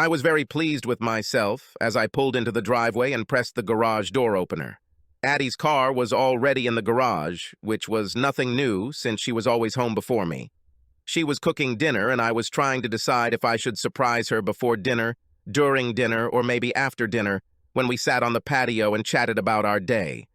I was very pleased with myself as I pulled into the driveway and pressed the garage door opener. Addie's car was already in the garage, which was nothing new since she was always home before me. She was cooking dinner, and I was trying to decide if I should surprise her before dinner, during dinner, or maybe after dinner, when we sat on the patio and chatted about our day.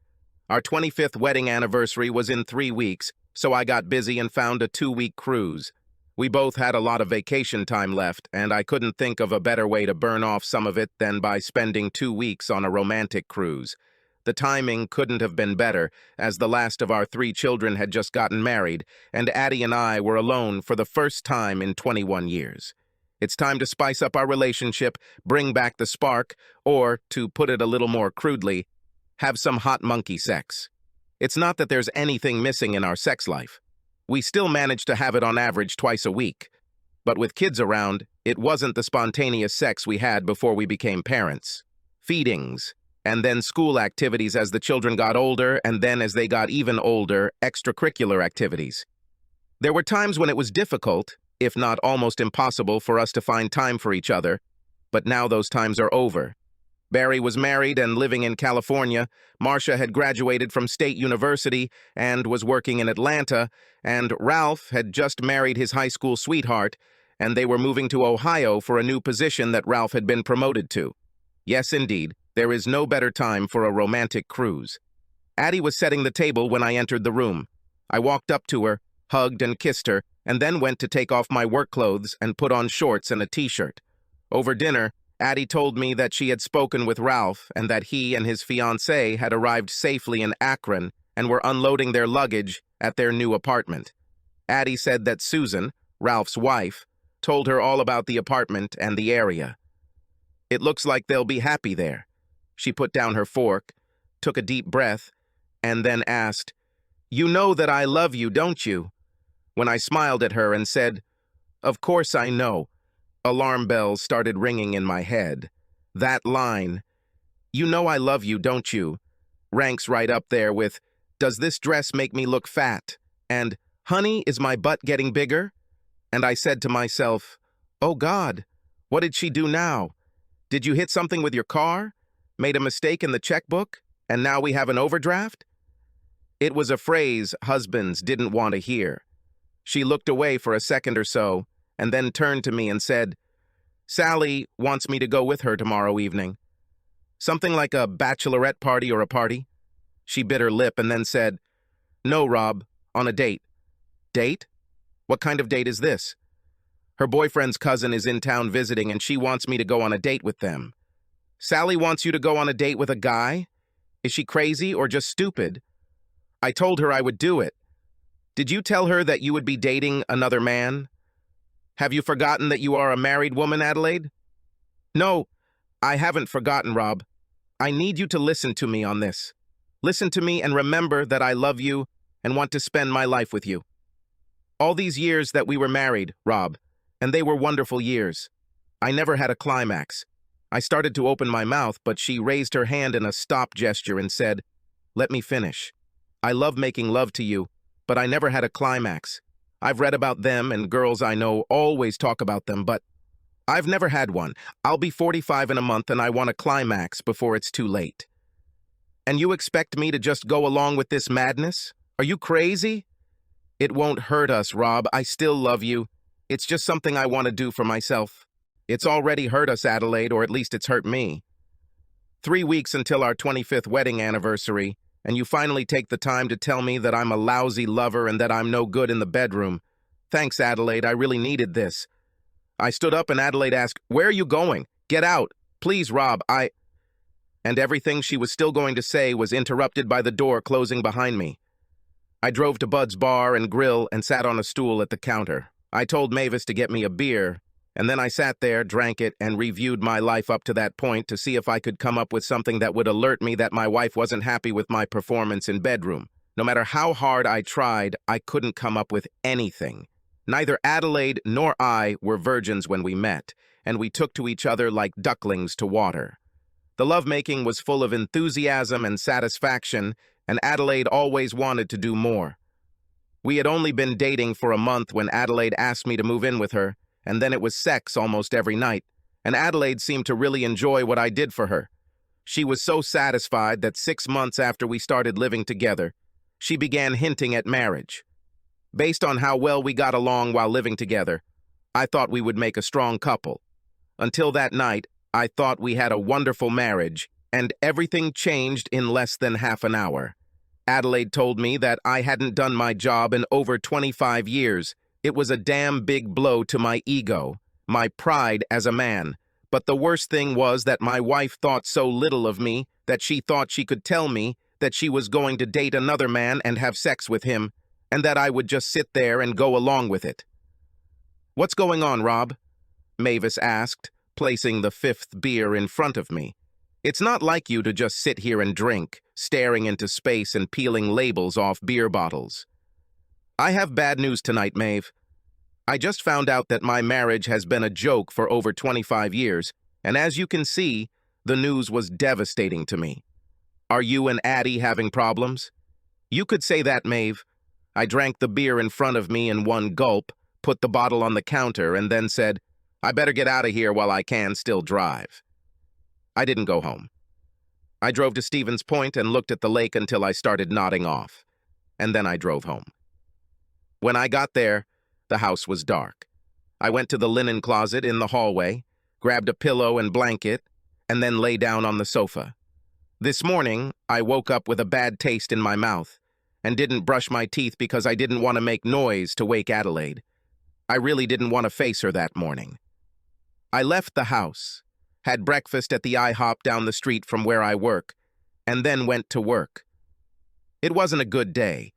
Our 25th wedding anniversary was in 3 weeks, so I got busy and found a 2-week cruise. We both had a lot of vacation time left, and I couldn't think of a better way to burn off some of it than by spending 2 weeks on a romantic cruise. The timing couldn't have been better, as the last of our 3 children had just gotten married, and Addie and I were alone for the first time in 21 years. It's time to spice up our relationship, bring back the spark, or, to put it a little more crudely, have some hot monkey sex. It's not that there's anything missing in our sex life. We still manage to have it on average twice a week. But with kids around, it wasn't the spontaneous sex we had before we became parents. Feedings, and then school activities as the children got older, and then as they got even older, extracurricular activities. There were times when it was difficult, if not almost impossible, for us to find time for each other, but now those times are over. Barry was married and living in California, Marcia had graduated from State University and was working in Atlanta, and Ralph had just married his high school sweetheart, and they were moving to Ohio for a new position that Ralph had been promoted to. Yes, indeed, there is no better time for a romantic cruise. Addie was setting the table when I entered the room. I walked up to her, hugged and kissed her, and then went to take off my work clothes and put on shorts and a t-shirt. Over dinner, Addie told me that she had spoken with Ralph and that he and his fiancée had arrived safely in Akron and were unloading their luggage at their new apartment. Addie said that Susan, Ralph's wife, told her all about the apartment and the area. It looks like they'll be happy there. She put down her fork, took a deep breath, and then asked, "You know that I love you, don't you?" When I smiled at her and said, "Of course I know," alarm bells started ringing in my head. That line, "You know I love you, don't you?" ranks right up there with, "Does this dress make me look fat?" and "Honey, is my butt getting bigger?" And I said to myself, "Oh God, what did she do now? Did you hit something with your car? Made a mistake in the checkbook? And now we have an overdraft?" It was a phrase husbands didn't want to hear. She looked away for a second or so, and then turned to me and said, "Sally wants me to go with her tomorrow evening. Something like a bachelorette party or a party." She bit her lip and then said, "No, Rob, on a date." "Date? What kind of date is this?" "Her boyfriend's cousin is in town visiting and she wants me to go on a date with them." "Sally wants you to go on a date with a guy? Is she crazy or just stupid?" I told her I would do it. "Did you tell her that you would be dating another man? Have you forgotten that you are a married woman, Adelaide?" "No, I haven't forgotten, Rob. I need you to listen to me on this. Listen to me and remember that I love you and want to spend my life with you. All these years that we were married, Rob, and they were wonderful years. I never had a climax. I started to open my mouth, but she raised her hand in a stop gesture and said, 'Let me finish. I love making love to you, but I never had a climax. I've read about them and girls I know always talk about them, but I've never had one. I'll be 45 in a month and I want a climax before it's too late. And you expect me to just go along with this madness? Are you crazy?' It won't hurt us, Rob. I still love you. It's just something I want to do for myself. It's already hurt us, Adelaide, or at least it's hurt me. 3 weeks until our 25th wedding anniversary, and you finally take the time to tell me that I'm a lousy lover and that I'm no good in the bedroom. Thanks, Adelaide. I really needed this." I stood up and Adelaide asked, "Where are you going? Get out. Please, Rob, And everything she was still going to say was interrupted by the door closing behind me. I drove to Bud's Bar and Grill and sat on a stool at the counter. I told Mavis to get me a beer, and then I sat there, drank it, and reviewed my life up to that point to see if I could come up with something that would alert me that my wife wasn't happy with my performance in bedroom. No matter how hard I tried, I couldn't come up with anything. Neither Adelaide nor I were virgins when we met, and we took to each other like ducklings to water. The lovemaking was full of enthusiasm and satisfaction, and Adelaide always wanted to do more. We had only been dating for a month when Adelaide asked me to move in with her, and then it was sex almost every night, and Adelaide seemed to really enjoy what I did for her. She was so satisfied that 6 months after we started living together, she began hinting at marriage. Based on how well we got along while living together, I thought we would make a strong couple. Until that night, I thought we had a wonderful marriage, and everything changed in less than half an hour. Adelaide told me that I hadn't done my job in over 25 years. It was a damn big blow to my ego, my pride as a man. But the worst thing was that my wife thought so little of me that she thought she could tell me that she was going to date another man and have sex with him, and that I would just sit there and go along with it. "What's going on, Rob?" Mavis asked, placing the 5th beer in front of me. "It's not like you to just sit here and drink, staring into space and peeling labels off beer bottles." "I have bad news tonight, Maeve. I just found out that my marriage has been a joke for over 25 years, and as you can see, the news was devastating to me." "Are you and Addie having problems?" "You could say that, Maeve." I drank the beer in front of me in one gulp, put the bottle on the counter, and then said, "I better get out of here while I can still drive." I didn't go home. I drove to Stevens Point and looked at the lake until I started nodding off, and then I drove home. When I got there, the house was dark. I went to the linen closet in the hallway, grabbed a pillow and blanket, and then lay down on the sofa. This morning, I woke up with a bad taste in my mouth and didn't brush my teeth because I didn't want to make noise to wake Adelaide. I really didn't want to face her that morning. I left the house, had breakfast at the IHOP down the street from where I work, and then went to work. It wasn't a good day.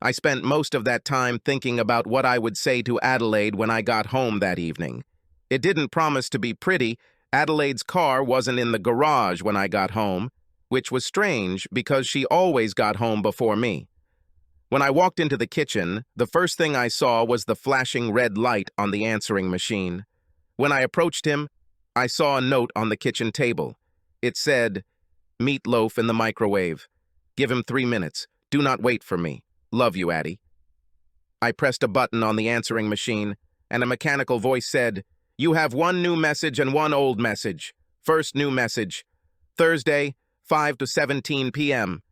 I spent most of that time thinking about what I would say to Adelaide when I got home that evening. It didn't promise to be pretty. Adelaide's car wasn't in the garage when I got home, which was strange because she always got home before me. When I walked into the kitchen, the first thing I saw was the flashing red light on the answering machine. When I approached him, I saw a note on the kitchen table. It said, "Meatloaf in the microwave. Give him 3 minutes. Do not wait for me. Love you, Addie." I pressed a button on the answering machine, and a mechanical voice said, "You have one new message and one old message. First new message, Thursday, 5 to 17 p.m.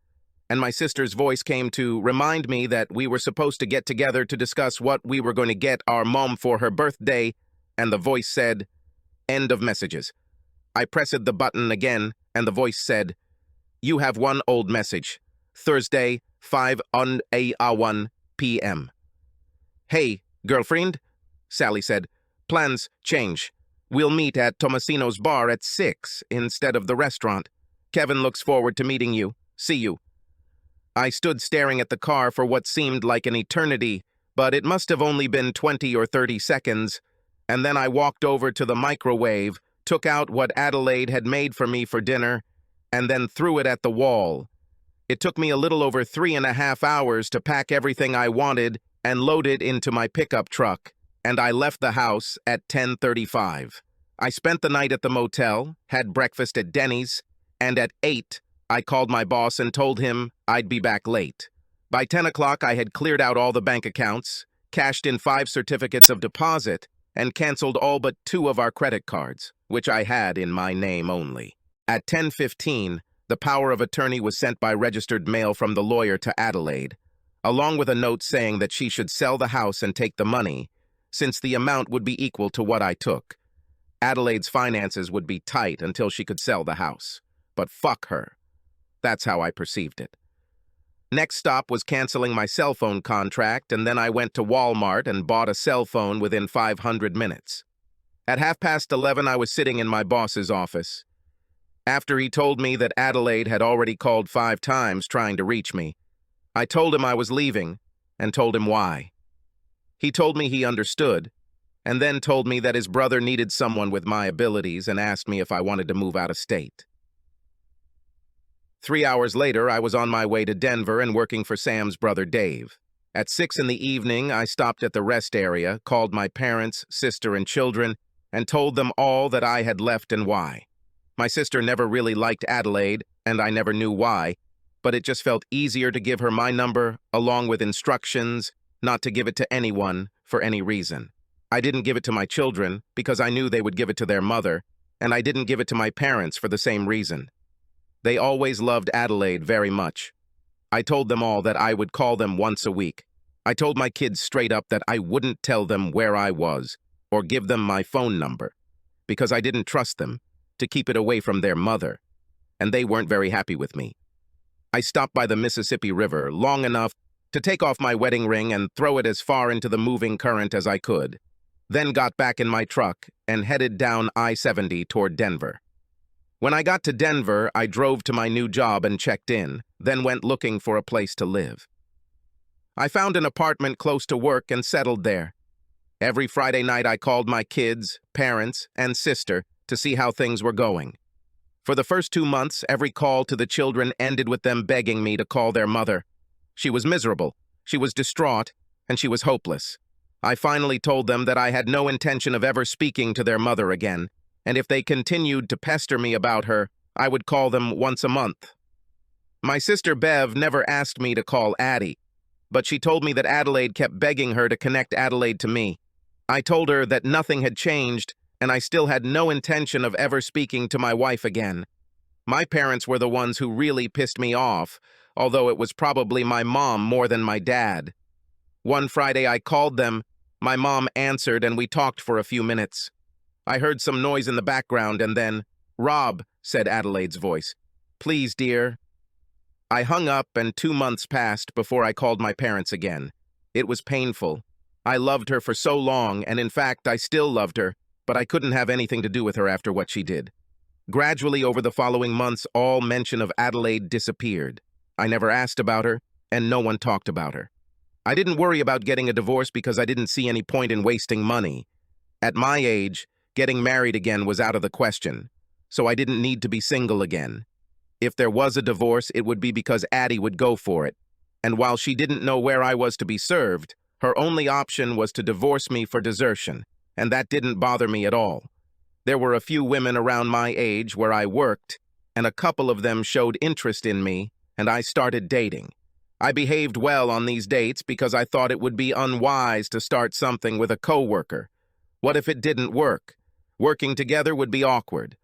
And my sister's voice came to remind me that we were supposed to get together to discuss what we were going to get our mom for her birthday, and the voice said, "End of messages." I pressed the button again, and the voice said, "You have one old message. Thursday, 5 on a.1 p.m. "Hey, girlfriend," Sally said. "Plans change. We'll meet at Tomasino's bar at 6 instead of the restaurant. Kevin looks forward to meeting you. See you." I stood staring at the car for what seemed like an eternity, but it must have only been 20 or 30 seconds, and then I walked over to the microwave, took out what Adelaide had made for me for dinner, and then threw it at the wall. It took me a little over 3.5 hours to pack everything I wanted and load it into my pickup truck, and I left the house at 10:35. I spent the night at the motel, had breakfast at Denny's, and at 8, I called my boss and told him I'd be back late. By 10 o'clock, I had cleared out all the bank accounts, cashed in 5 certificates of deposit, and canceled all but 2 of our credit cards, which I had in my name only. At 10:15, the power of attorney was sent by registered mail from the lawyer to Adelaide, along with a note saying that she should sell the house and take the money, since the amount would be equal to what I took. Adelaide's finances would be tight until she could sell the house. But fuck her. That's how I perceived it. Next stop was canceling my cell phone contract, and then I went to Walmart and bought a cell phone within 500 minutes. At 11:30, I was sitting in my boss's office. After he told me that Adelaide had already called 5 times trying to reach me, I told him I was leaving and told him why. He told me he understood, and then told me that his brother needed someone with my abilities and asked me if I wanted to move out of state. 3 hours later, I was on my way to Denver and working for Sam's brother Dave. At 6 in the evening, I stopped at the rest area, called my parents, sister, and children, and told them all that I had left and why. My sister never really liked Adelaide, and I never knew why, but it just felt easier to give her my number, along with instructions, not to give it to anyone for any reason. I didn't give it to my children because I knew they would give it to their mother, and I didn't give it to my parents for the same reason. They always loved Adelaide very much. I told them all that I would call them once a week. I told my kids straight up that I wouldn't tell them where I was or give them my phone number because I didn't trust them to keep it away from their mother, and they weren't very happy with me. I stopped by the Mississippi River long enough to take off my wedding ring and throw it as far into the moving current as I could, then got back in my truck and headed down I-70 toward Denver. When I got to Denver, I drove to my new job and checked in, then went looking for a place to live. I found an apartment close to work and settled there. Every Friday night I called my kids, parents, and sister to see how things were going. For the first 2 months, every call to the children ended with them begging me to call their mother. She was miserable, she was distraught, and she was hopeless. I finally told them that I had no intention of ever speaking to their mother again, and if they continued to pester me about her, I would call them once a month. My sister Bev never asked me to call Addie, but she told me that Adelaide kept begging her to connect Adelaide to me. I told her that nothing had changed, and I still had no intention of ever speaking to my wife again. My parents were the ones who really pissed me off, although it was probably my mom more than my dad. One Friday I called them, my mom answered, and we talked for a few minutes. I heard some noise in the background, and then, "Rob," said Adelaide's voice. "Please, dear." I hung up, and 2 months passed before I called my parents again. It was painful. I loved her for so long, and in fact, I still loved her, but I couldn't have anything to do with her after what she did. Gradually, over the following months, all mention of Adelaide disappeared. I never asked about her, and no one talked about her. I didn't worry about getting a divorce because I didn't see any point in wasting money. At my age, getting married again was out of the question, so I didn't need to be single again. If there was a divorce, it would be because Addie would go for it, and while she didn't know where I was to be served, her only option was to divorce me for desertion, and that didn't bother me at all. There were a few women around my age where I worked, and a couple of them showed interest in me, and I started dating. I behaved well on these dates because I thought it would be unwise to start something with a coworker. What if it didn't work? Working together would be awkward.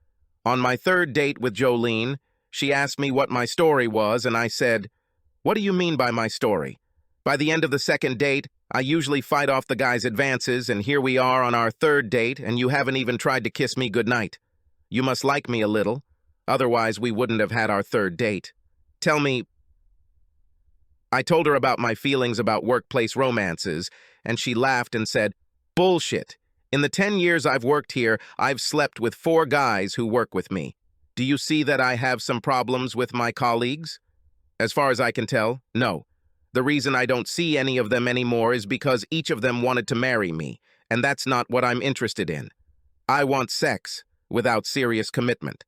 On my third date with Jolene, she asked me what my story was, and I said, "What do you mean by my story?" By the end of the second date, I usually fight off the guy's advances, and here we are on our third date, and you haven't even tried to kiss me goodnight. You must like me a little. Otherwise, we wouldn't have had our third date. Tell me... I told her about my feelings about workplace romances, and she laughed and said, "Bullshit. In the 10 years I've worked here, I've slept with 4 guys who work with me. Do you see that I have some problems with my colleagues?" As far as I can tell, no. The reason I don't see any of them anymore is because each of them wanted to marry me, and that's not what I'm interested in. I want sex, without serious commitment.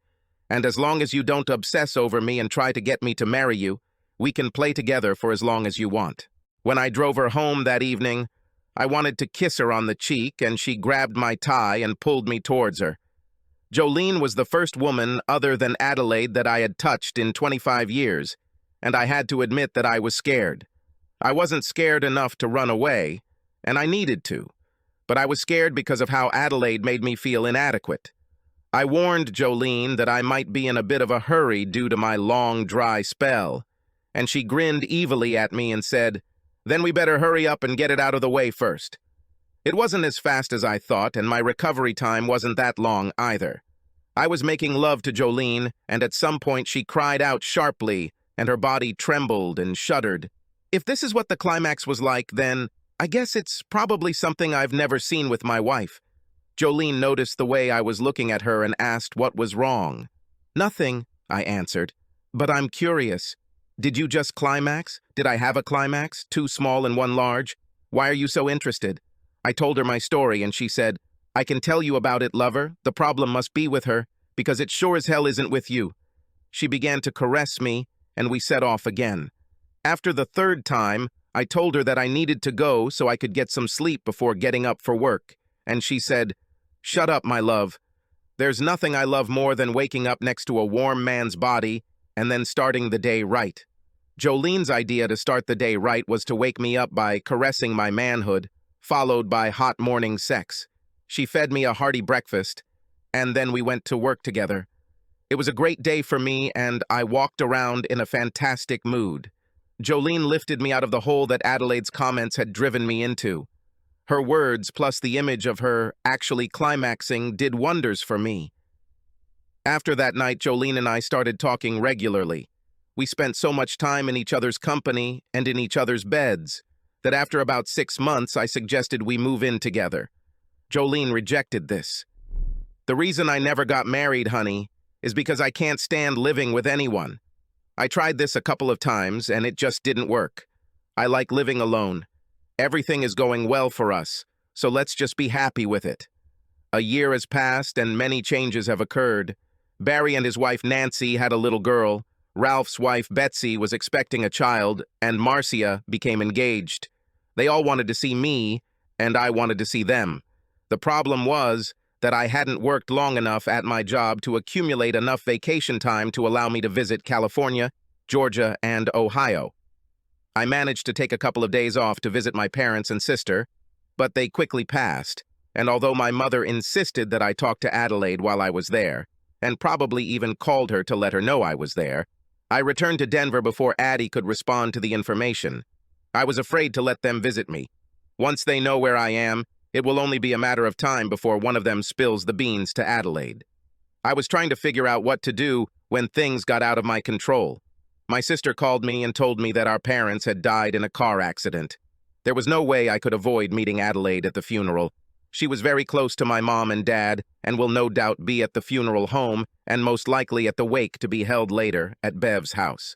And as long as you don't obsess over me and try to get me to marry you, we can play together for as long as you want. When I drove her home that evening, I wanted to kiss her on the cheek, and she grabbed my tie and pulled me towards her. Jolene was the first woman other than Adelaide that I had touched in 25 years, and I had to admit that I was scared. I wasn't scared enough to run away, and I needed to, but I was scared because of how Adelaide made me feel inadequate. I warned Jolene that I might be in a bit of a hurry due to my long, dry spell, and she grinned evilly at me and said, "Then we better hurry up and get it out of the way first." It wasn't as fast as I thought, and my recovery time wasn't that long either. I was making love to Jolene, and at some point she cried out sharply, and her body trembled and shuddered. If this is what the climax was like, then I guess it's probably something I've never seen with my wife. Jolene noticed the way I was looking at her and asked what was wrong. "Nothing," I answered, "but I'm curious. Did you just climax? Did I have a climax? 2 small and 1 large? Why are you so interested?" I told her my story, and she said, "I can tell you about it, lover. The problem must be with her, because it sure as hell isn't with you." She began to caress me, and we set off again. After the 3rd time, I told her that I needed to go so I could get some sleep before getting up for work, and she said, "Shut up, my love. There's nothing I love more than waking up next to a warm man's body and then starting the day right." Jolene's idea to start the day right was to wake me up by caressing my manhood, followed by hot morning sex. She fed me a hearty breakfast, and then we went to work together. It was a great day for me, and I walked around in a fantastic mood. Jolene lifted me out of the hole that Adelaide's comments had driven me into. Her words, plus the image of her actually climaxing, did wonders for me. After that night, Jolene and I started talking regularly. We spent so much time in each other's company and in each other's beds that after about 6 months, I suggested we move in together. Jolene rejected this. The reason I never got married, honey, is because I can't stand living with anyone. I tried this a couple of times, and it just didn't work. I like living alone. Everything is going well for us, so let's just be happy with it. A year has passed, and many changes have occurred. Barry and his wife Nancy had a little girl, Ralph's wife Betsy was expecting a child, and Marcia became engaged. They all wanted to see me, and I wanted to see them. The problem was that I hadn't worked long enough at my job to accumulate enough vacation time to allow me to visit California, Georgia, and Ohio. I managed to take a couple of days off to visit my parents and sister, but they quickly passed, and although my mother insisted that I talk to Adelaide while I was there, and probably even called her to let her know I was there, I returned to Denver before Addie could respond to the information. I was afraid to let them visit me. Once they know where I am, it will only be a matter of time before one of them spills the beans to Adelaide. I was trying to figure out what to do when things got out of my control. My sister called me and told me that our parents had died in a car accident. There was no way I could avoid meeting Adelaide at the funeral. She was very close to my mom and dad and will no doubt be at the funeral home and most likely at the wake to be held later at Bev's house.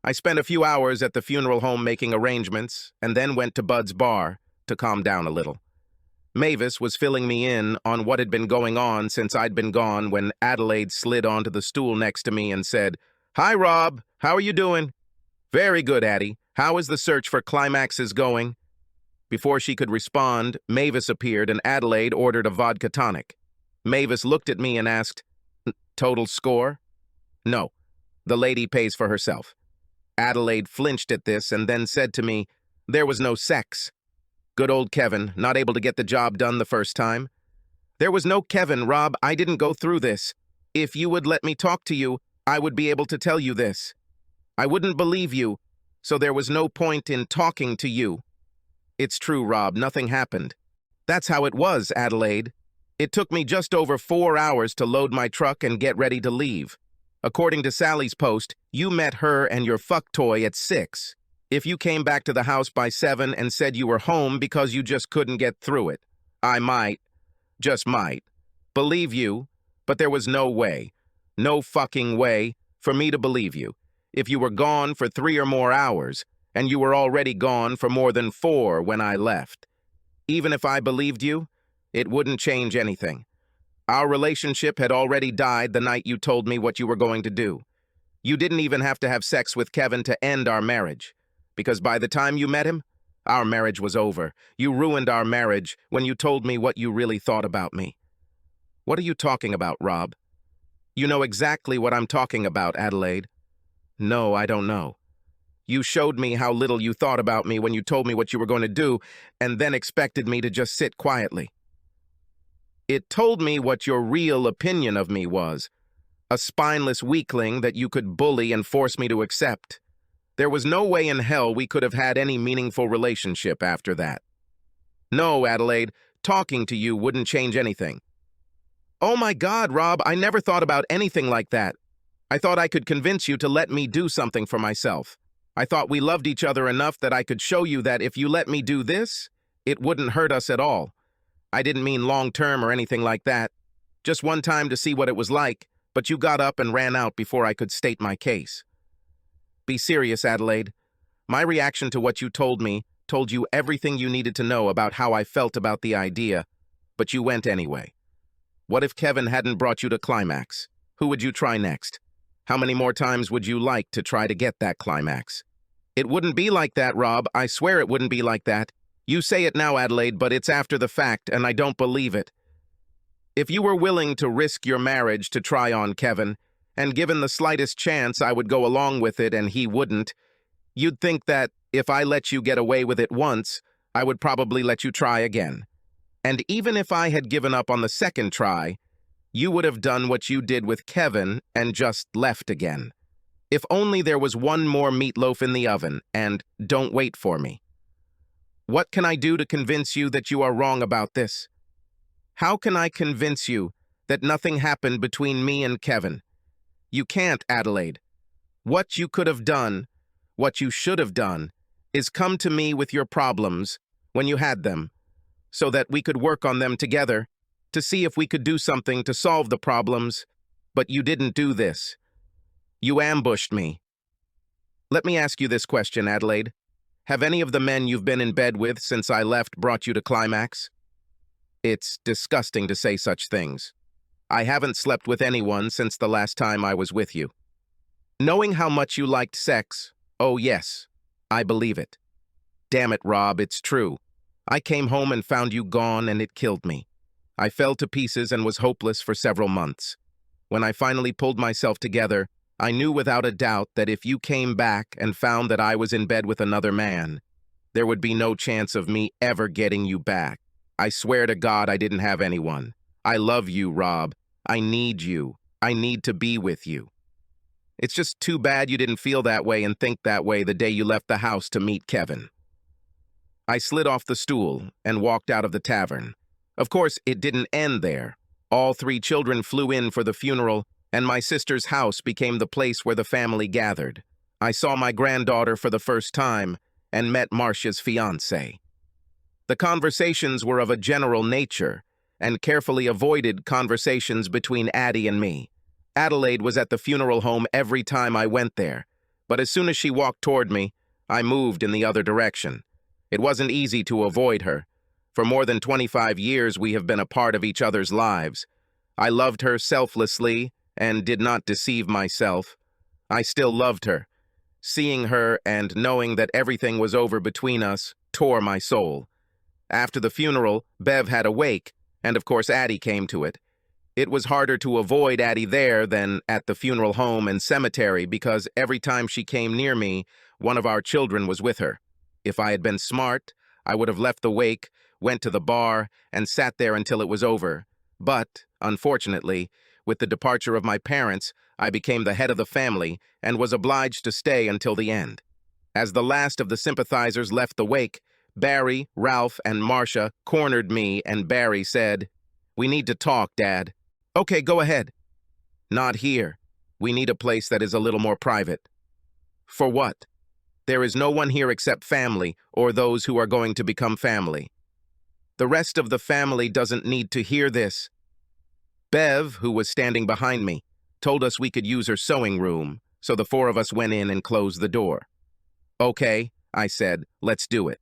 I spent a few hours at the funeral home making arrangements and then went to Bud's bar to calm down a little. Mavis was filling me in on what had been going on since I'd been gone when Adelaide slid onto the stool next to me and said, "Hi, Rob. How are you doing?" "Very good, Addie. How is the search for climaxes going?" Before she could respond, Mavis appeared and Adelaide ordered a vodka tonic. Mavis looked at me and asked, "Total score?" "No. The lady pays for herself." Adelaide flinched at this and then said to me, "There was no sex." Good old Kevin, not able to get the job done the first time. "There was no Kevin, Rob. I didn't go through this. If you would let me talk to you, I would be able to tell you this. I wouldn't believe you, so there was no point in talking to you." "It's true, Rob. Nothing happened." "That's how it was, Adelaide. It took me just over 4 hours to load my truck and get ready to leave. According to Sally's post, you met her and your fuck toy at 6. If you came back to the house by 7 and said you were home because you just couldn't get through it, I might, just might, believe you, but there was no way, no fucking way, for me to believe you. If you were gone for 3 or more hours, and you were already gone for more than 4 when I left. Even if I believed you, it wouldn't change anything. Our relationship had already died the night you told me what you were going to do. You didn't even have to have sex with Kevin to end our marriage, because by the time you met him, our marriage was over. You ruined our marriage when you told me what you really thought about me." "What are you talking about, Rob?" "You know exactly what I'm talking about, Adelaide." "No, I don't know. You showed me how little you thought about me when you told me what you were going to do, and then expected me to just sit quietly. It told me what your real opinion of me was, a spineless weakling that you could bully and force me to accept. There was no way in hell we could have had any meaningful relationship after that. No, Adelaide, talking to you wouldn't change anything." "Oh my God, Rob, I never thought about anything like that. I thought I could convince you to let me do something for myself. I thought we loved each other enough that I could show you that if you let me do this, it wouldn't hurt us at all. I didn't mean long-term or anything like that. Just one time to see what it was like, but you got up and ran out before I could state my case." "Be serious, Adelaide. My reaction to what you told me told you everything you needed to know about how I felt about the idea, but you went anyway. What if Kevin hadn't brought you to climax? Who would you try next? How many more times would you like to try to get that climax?" "It wouldn't be like that, Rob. I swear it wouldn't be like that. You say it now, Adelaide, but it's after the fact, and I don't believe it. If you were willing to risk your marriage to try on Kevin, and given the slightest chance I would go along with it and he wouldn't, you'd think that if I let you get away with it once, I would probably let you try again. And even if I had given up on the second try, you would have done what you did with Kevin and just left again. If only there was one more meatloaf in the oven, and don't wait for me. What can I do to convince you that you are wrong about this? How can I convince you that nothing happened between me and Kevin? You can't, Adelaide. What you could have done, what you should have done, is come to me with your problems when you had them, so that we could work on them together to see if we could do something to solve the problems, but you didn't do this. You ambushed me. Let me ask you this question, Adelaide. Have any of the men you've been in bed with since I left brought you to climax? It's disgusting to say such things. I haven't slept with anyone since the last time I was with you. Knowing how much you liked sex, oh yes, I believe it. Damn it, Rob, it's true. I came home and found you gone, and it killed me. I fell to pieces and was hopeless for several months. When I finally pulled myself together, I knew without a doubt that if you came back and found that I was in bed with another man, there would be no chance of me ever getting you back. I swear to God I didn't have anyone. I love you, Rob. I need you. I need to be with you. It's just too bad you didn't feel that way and think that way the day you left the house to meet Kevin. I slid off the stool and walked out of the tavern. Of course, it didn't end there. All 3 children flew in for the funeral, and my sister's house became the place where the family gathered. I saw my granddaughter for the first time and met Marcia's fiancé. The conversations were of a general nature, and carefully avoided conversations between Addie and me. Adelaide was at the funeral home every time I went there, but as soon as she walked toward me, I moved in the other direction. It wasn't easy to avoid her. For more than 25 years, we have been a part of each other's lives. I loved her selflessly and did not deceive myself. I still loved her. Seeing her and knowing that everything was over between us tore my soul. After the funeral, Bev had a wake, and of course Addie came to it. It was harder to avoid Addie there than at the funeral home and cemetery because every time she came near me, one of our children was with her. If I had been smart, I would have left the wake, went to the bar, and sat there until it was over. But, unfortunately, with the departure of my parents, I became the head of the family and was obliged to stay until the end. As the last of the sympathizers left the wake, Barry, Ralph, and Marcia cornered me, and Barry said, "We need to talk, Dad." "Okay, go ahead." "Not here. We need a place that is a little more private." "For what?" "There is no one here except family, or those who are going to become family. The rest of the family doesn't need to hear this." Bev, who was standing behind me, told us we could use her sewing room, so the 4 of us went in and closed the door. "Okay," I said, "let's do it.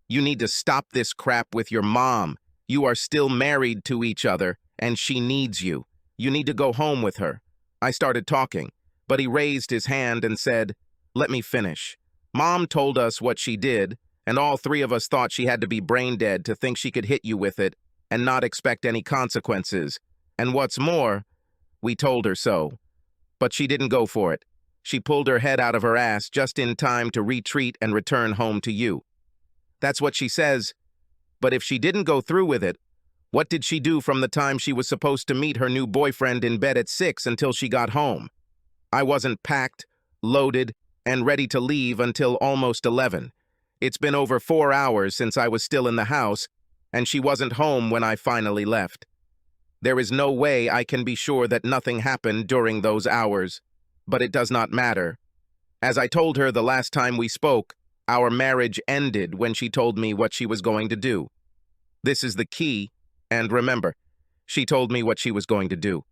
You need to stop this crap with your mom. You are still married to each other, and she needs you. You need to go home with her." I started talking, but he raised his hand and said, "Let me finish. Mom told us what she did, and all 3 of us thought she had to be brain dead to think she could hit you with it and not expect any consequences. And what's more, we told her so. But she didn't go for it. She pulled her head out of her ass just in time to retreat and return home to you. That's what she says. But if she didn't go through with it, what did she do from the time she was supposed to meet her new boyfriend in bed at 6 until she got home? I wasn't packed, loaded, and ready to leave until almost 11. It's been over 4 hours since I was still in the house, and she wasn't home when I finally left. There is no way I can be sure that nothing happened during those hours, but it does not matter. As I told her the last time we spoke, our marriage ended when she told me what she was going to do. This is the key, and remember, she told me what she was going to do.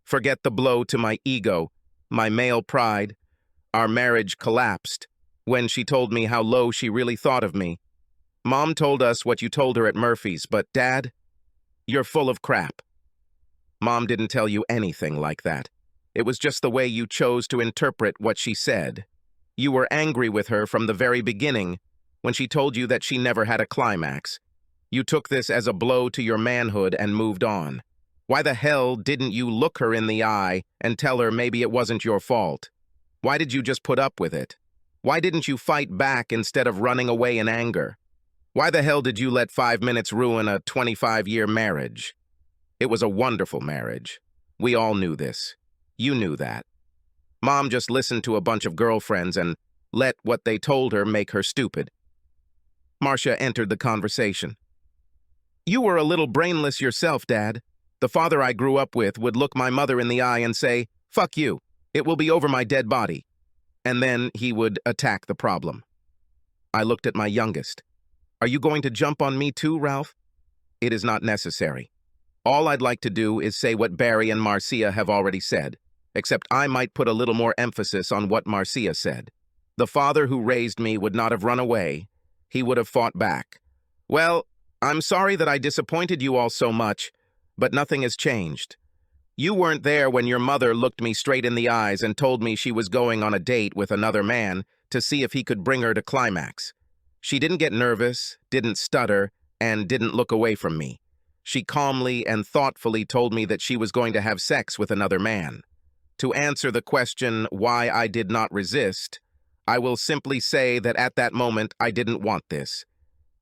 Forget the blow to my ego, my male pride. Our marriage collapsed when she told me how low she really thought of me. Mom told us what you told her at Murphy's, but Dad, you're full of crap. Mom didn't tell you anything like that. It was just the way you chose to interpret what she said. You were angry with her from the very beginning when she told you that she never had a climax. You took this as a blow to your manhood and moved on. Why the hell didn't you look her in the eye and tell her maybe it wasn't your fault? Why did you just put up with it? Why didn't you fight back instead of running away in anger? Why the hell did you let 5 minutes ruin a 25-year marriage? It was a wonderful marriage. We all knew this. You knew that. Mom just listened to a bunch of girlfriends and let what they told her make her stupid. Marcia entered the conversation. You were a little brainless yourself, Dad. The father I grew up with would look my mother in the eye and say, "Fuck you. It will be over my dead body." And then he would attack the problem. I looked at my youngest. Are you going to jump on me too, Ralph? It is not necessary. All I'd like to do is say what Barry and Marcia have already said, except I might put a little more emphasis on what Marcia said. The father who raised me would not have run away. He would have fought back. Well, I'm sorry that I disappointed you all so much, but nothing has changed. You weren't there when your mother looked me straight in the eyes and told me she was going on a date with another man to see if he could bring her to climax. She didn't get nervous, didn't stutter, and didn't look away from me. She calmly and thoughtfully told me that she was going to have sex with another man. To answer the question why I did not resist, I will simply say that at that moment I didn't want this.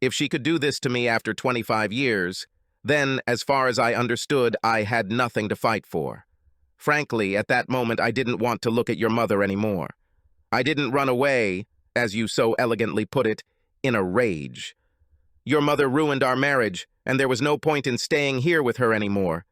If she could do this to me after 25 years, then, as far as I understood, I had nothing to fight for. Frankly, at that moment I didn't want to look at your mother anymore. I didn't run away, as you so elegantly put it, in a rage. Your mother ruined our marriage, and there was no point in staying here with her anymore.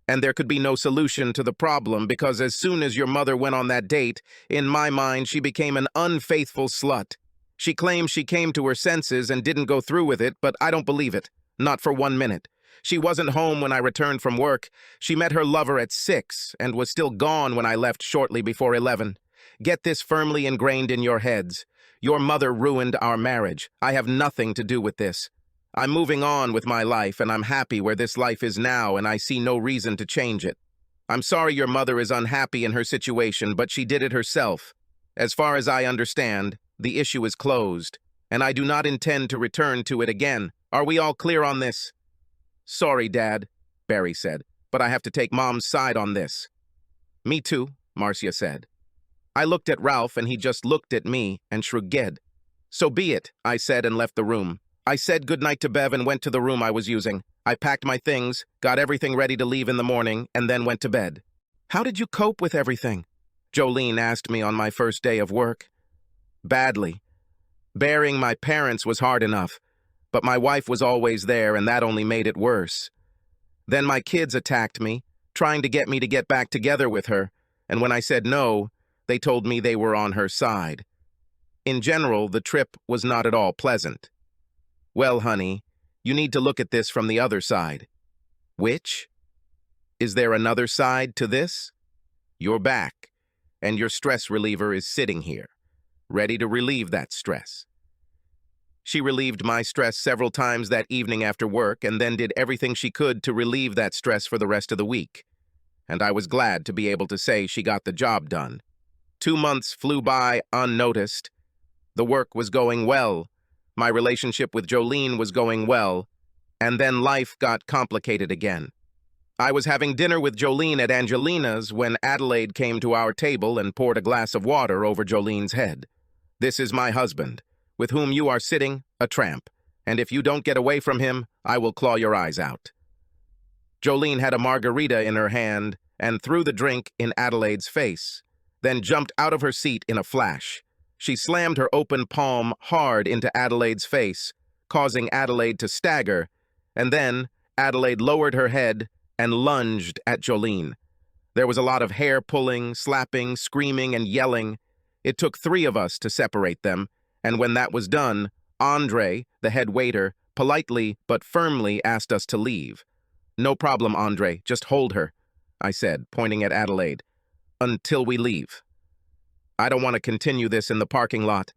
And there could be no solution to the problem because as soon as your mother went on that date, in my mind she became an unfaithful slut. She claims she came to her senses and didn't go through with it, but I don't believe it. Not for 1 minute. She wasn't home when I returned from work. She met her lover at 6 and was still gone when I left shortly before 11. Get this firmly ingrained in your heads. Your mother ruined our marriage. I have nothing to do with this. I'm moving on with my life, and I'm happy where this life is now, and I see no reason to change it. I'm sorry your mother is unhappy in her situation, but she did it herself. As far as I understand, the issue is closed, and I do not intend to return to it again. Are we all clear on this? Sorry, Dad, Barry said, but I have to take Mom's side on this. Me too, Marcia said. I looked at Ralph, and he just looked at me and shrugged. So be it, I said and left the room. I said goodnight to Bev and went to the room I was using. I packed my things, got everything ready to leave in the morning, and then went to bed. How did you cope with everything? Jolene asked me on my first day of work. Badly. Burying my parents was hard enough, but my wife was always there, and that only made it worse. Then my kids attacked me, trying to get me to get back together with her, and when I said no, they told me they were on her side. In general, the trip was not at all pleasant. Well, honey, you need to look at this from the other side. Which? Is there another side to this? You're back, and your stress reliever is sitting here, ready to relieve that stress. She relieved my stress several times that evening after work and then did everything she could to relieve that stress for the rest of the week. And I was glad to be able to say she got the job done. 2 months flew by unnoticed. The work was going well. My relationship with Jolene was going well, and then life got complicated again. I was having dinner with Jolene at Angelina's when Adelaide came to our table and poured a glass of water over Jolene's head. This is my husband, with whom you are sitting, a tramp, and if you don't get away from him, I will claw your eyes out. Jolene had a margarita in her hand and threw the drink in Adelaide's face, then jumped out of her seat in a flash. She slammed her open palm hard into Adelaide's face, causing Adelaide to stagger, and then Adelaide lowered her head and lunged at Jolene. There was a lot of hair pulling, slapping, screaming, and yelling. It took 3 of us to separate them, and when that was done, Andre, the head waiter, politely but firmly asked us to leave. No problem, Andre, just hold her, I said, pointing at Adelaide, until we leave. I don't want to continue this in the parking lot.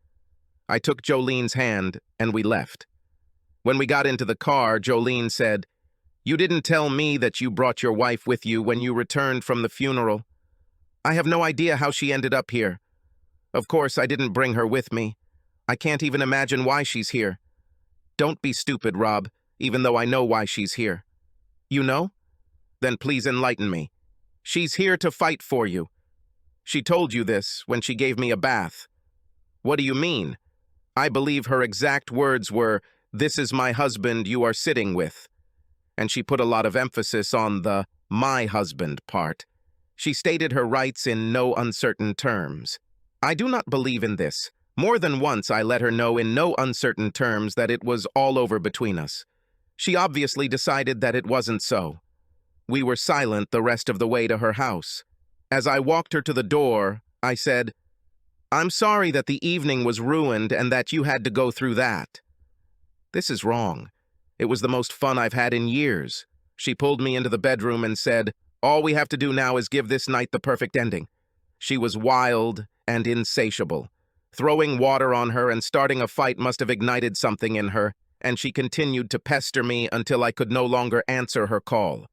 I took Jolene's hand, and we left. When we got into the car, Jolene said, You didn't tell me that you brought your wife with you when you returned from the funeral. I have no idea how she ended up here. Of course, I didn't bring her with me. I can't even imagine why she's here. Don't be stupid, Rob, even though I know why she's here. You know? Then please enlighten me. She's here to fight for you. She told you this when she gave me a bath. What do you mean? I believe her exact words were, "This is my husband you are sitting with." And she put a lot of emphasis on the "my husband" part. She stated her rights in no uncertain terms. I do not believe in this. More than once I let her know in no uncertain terms that it was all over between us. She obviously decided that it wasn't so. We were silent the rest of the way to her house. As I walked her to the door, I said, "I'm sorry that the evening was ruined and that you had to go through that." "This is wrong. It was the most fun I've had in years." She pulled me into the bedroom and said, "All we have to do now is give this night the perfect ending." She was wild and insatiable. Throwing water on her and starting a fight must have ignited something in her, and she continued to pester me until I could no longer answer her call.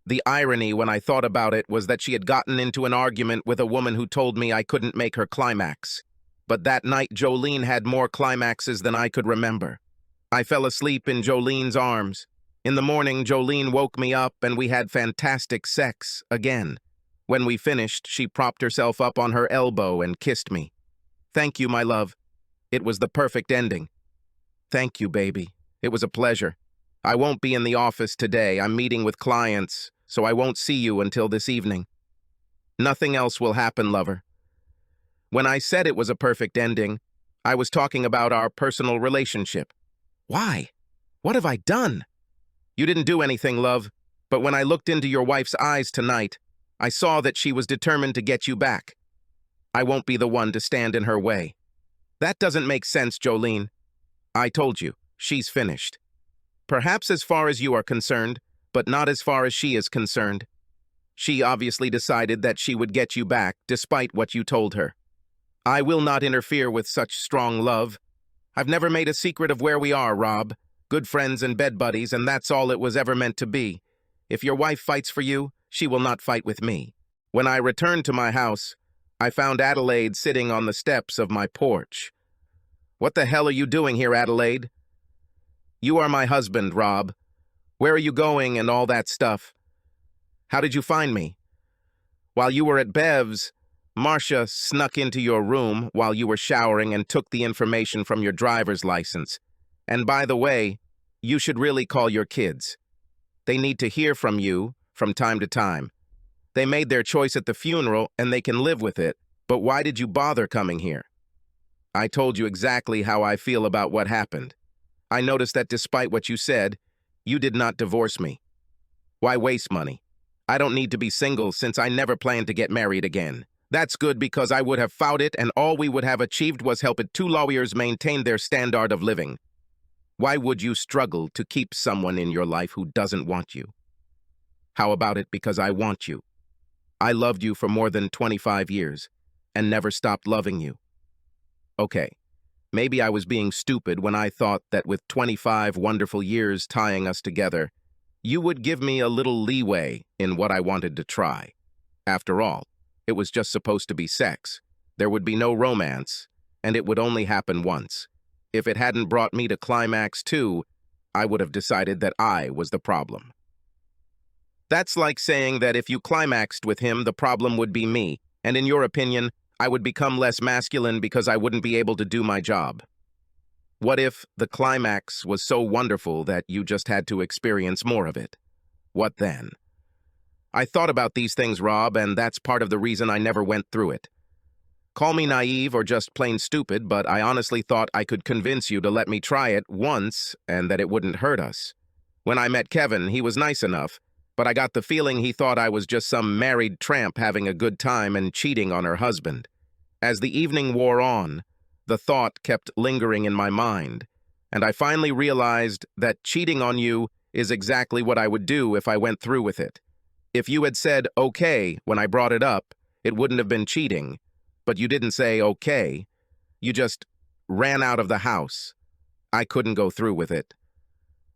The irony when I thought about it was that she had gotten into an argument with a woman who told me I couldn't make her climax. But that night Jolene had more climaxes than I could remember. I fell asleep in Jolene's arms. In the morning, Jolene woke me up and we had fantastic sex again. When we finished, she propped herself up on her elbow and kissed me. "Thank you, my love. It was the perfect ending." "Thank you, baby. It was a pleasure. I won't be in the office today. I'm meeting with clients, so I won't see you until this evening." "Nothing else will happen, lover." When I said it was a perfect ending, I was talking about our personal relationship. "Why? What have I done?" "You didn't do anything, love, but when I looked into your wife's eyes tonight, I saw that she was determined to get you back. I won't be the one to stand in her way." "That doesn't make sense, Jolene." "I told you, she's finished. Perhaps as far as you are concerned, but not as far as she is concerned. She obviously decided that she would get you back, despite what you told her. I will not interfere with such strong love. I've never made a secret of where we are, Rob. Good friends and bed buddies, and that's all it was ever meant to be. If your wife fights for you, she will not fight with me." When I returned to my house, I found Adelaide sitting on the steps of my porch. "What the hell are you doing here, Adelaide?" "You are my husband, Rob. Where are you going and all that stuff?" "How did you find me?" "While you were at Bev's, Marcia snuck into your room while you were showering and took the information from your driver's license. And by the way, you should really call your kids. They need to hear from you from time to time. They made their choice at the funeral and they can live with it, but why did you bother coming here?" "I told you exactly how I feel about what happened. I noticed that despite what you said, you did not divorce me. Why waste money? I don't need to be single since I never plan to get married again. That's good because I would have fought it and all we would have achieved was helping two lawyers maintain their standard of living. Why would you struggle to keep someone in your life who doesn't want you? How about it because I want you? I loved you for more than 25 years and never stopped loving you. Okay, maybe I was being stupid when I thought that with 25 wonderful years tying us together, you would give me a little leeway in what I wanted to try. After all, it was just supposed to be sex. There would be no romance, and it would only happen once. If it hadn't brought me to climax 2, I would have decided that I was the problem. That's like saying that if you climaxed with him, the problem would be me, and in your opinion, I would become less masculine because I wouldn't be able to do my job. What if the climax was so wonderful that you just had to experience more of it? What then? I thought about these things, Rob, and that's part of the reason I never went through it. Call me naive or just plain stupid, but I honestly thought I could convince you to let me try it once and that it wouldn't hurt us. When I met Kevin, he was nice enough, but I got the feeling he thought I was just some married tramp having a good time and cheating on her husband. As the evening wore on, the thought kept lingering in my mind, and I finally realized that cheating on you is exactly what I would do if I went through with it. If you had said okay when I brought it up, it wouldn't have been cheating, but you didn't say okay. You just ran out of the house. I couldn't go through with it.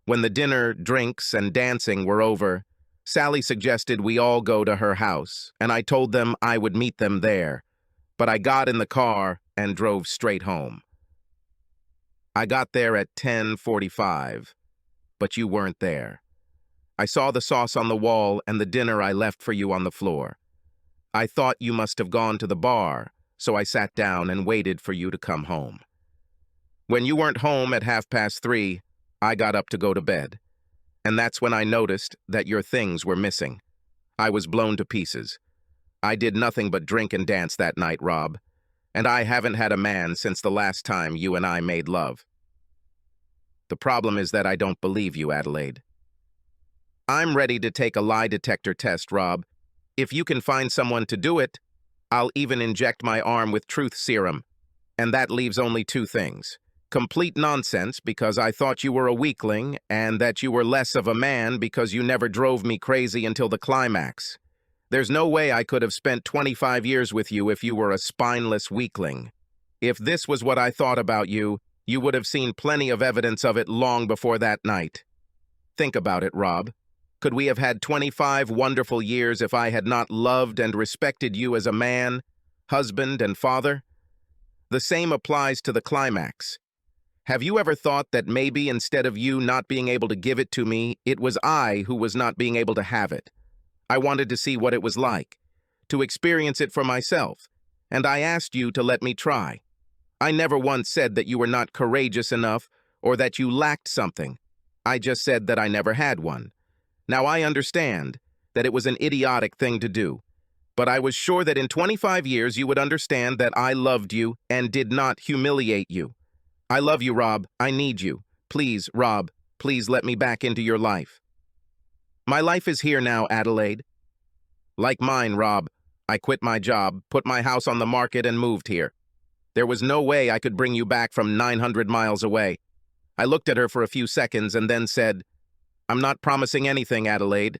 When the dinner, drinks, and dancing were over, Sally suggested we all go to her house, and I told them I would meet them there, but I got in the car and drove straight home. I got there at 10:45, but you weren't there. I saw the sauce on the wall and the dinner I left for you on the floor. I thought you must have gone to the bar, so I sat down and waited for you to come home. When you weren't home at 3:30, I got up to go to bed. And that's when I noticed that your things were missing. I was blown to pieces. I did nothing but drink and dance that night, Rob. And I haven't had a man since the last time you and I made love. The problem is that I don't believe you, Adelaide. I'm ready to take a lie detector test, Rob. If you can find someone to do it, I'll even inject my arm with truth serum. And that leaves only two things. Complete nonsense because I thought you were a weakling, and that you were less of a man because you never drove me crazy until the climax. There's no way I could have spent 25 years with you if you were a spineless weakling. If this was what I thought about you, you would have seen plenty of evidence of it long before that night. Think about it, Rob. Could we have had 25 wonderful years if I had not loved and respected you as a man, husband, and father? The same applies to the climax. Have you ever thought that maybe instead of you not being able to give it to me, it was I who was not being able to have it? I wanted to see what it was like, to experience it for myself, and I asked you to let me try. I never once said that you were not courageous enough or that you lacked something. I just said that I never had one. Now I understand that it was an idiotic thing to do, but I was sure that in 25 years you would understand that I loved you and did not humiliate you. I love you, Rob. I need you. Please, Rob, please let me back into your life. My life is here now, Adelaide. Like mine, Rob. I quit my job, put my house on the market, and moved here. There was no way I could bring you back from 900 miles away. I looked at her for a few seconds and then said, I'm not promising anything, Adelaide,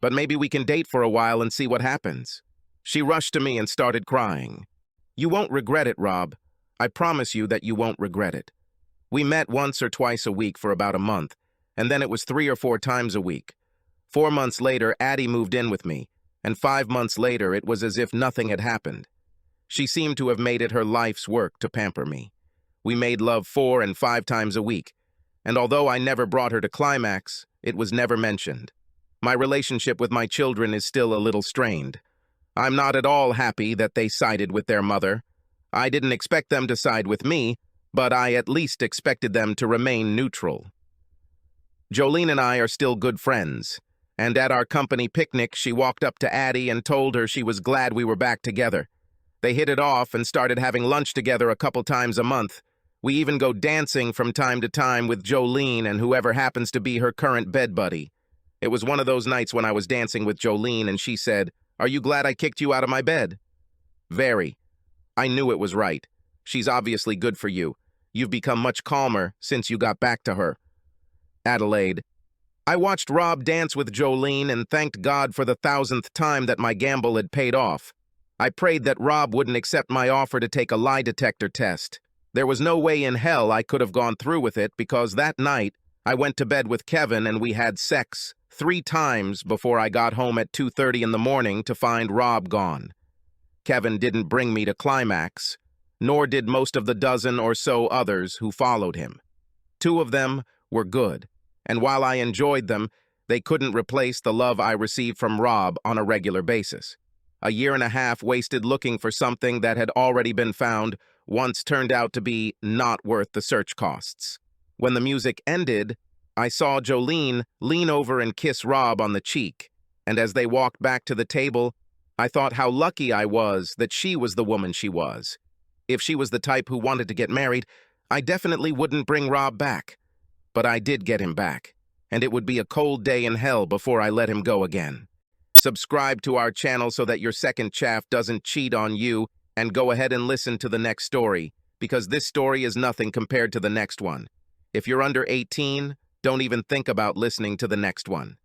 but maybe we can date for a while and see what happens. She rushed to me and started crying. You won't regret it, Rob. I promise you that you won't regret it. We met once or twice a week for about a month, and then it was 3 or 4 times a week. 4 months later, Addie moved in with me, and 5 months later, it was as if nothing had happened. She seemed to have made it her life's work to pamper me. We made love 4 and 5 times a week, and although I never brought her to climax, it was never mentioned. My relationship with my children is still a little strained. I'm not at all happy that they sided with their mother. I didn't expect them to side with me, but I at least expected them to remain neutral. Jolene and I are still good friends, and at our company picnic, she walked up to Addie and told her she was glad we were back together. They hit it off and started having lunch together a couple times a month. We even go dancing from time to time with Jolene and whoever happens to be her current bed buddy. It was one of those nights when I was dancing with Jolene and she said, "Are you glad I kicked you out of my bed?" Very. I knew it was right. She's obviously good for you. You've become much calmer since you got back to her. Adelaide. I watched Rob dance with Jolene and thanked God for the 1,000th time that my gamble had paid off. I prayed that Rob wouldn't accept my offer to take a lie detector test. There was no way in hell I could have gone through with it because that night I went to bed with Kevin and we had sex 3 times before I got home at 2:30 in the morning to find Rob gone. Kevin didn't bring me to climax, nor did most of the dozen or so others who followed him. 2 of them were good, and while I enjoyed them, they couldn't replace the love I received from Rob on a regular basis. A year and a half wasted looking for something that had already been found once turned out to be not worth the search costs. When the music ended, I saw Jolene lean over and kiss Rob on the cheek, and as they walked back to the table, I thought how lucky I was that she was the woman she was. If she was the type who wanted to get married, I definitely wouldn't bring Rob back. But I did get him back, and it would be a cold day in hell before I let him go again. Subscribe to our channel so that your second chaff doesn't cheat on you, and go ahead and listen to the next story, because this story is nothing compared to the next one. If you're under 18, don't even think about listening to the next one.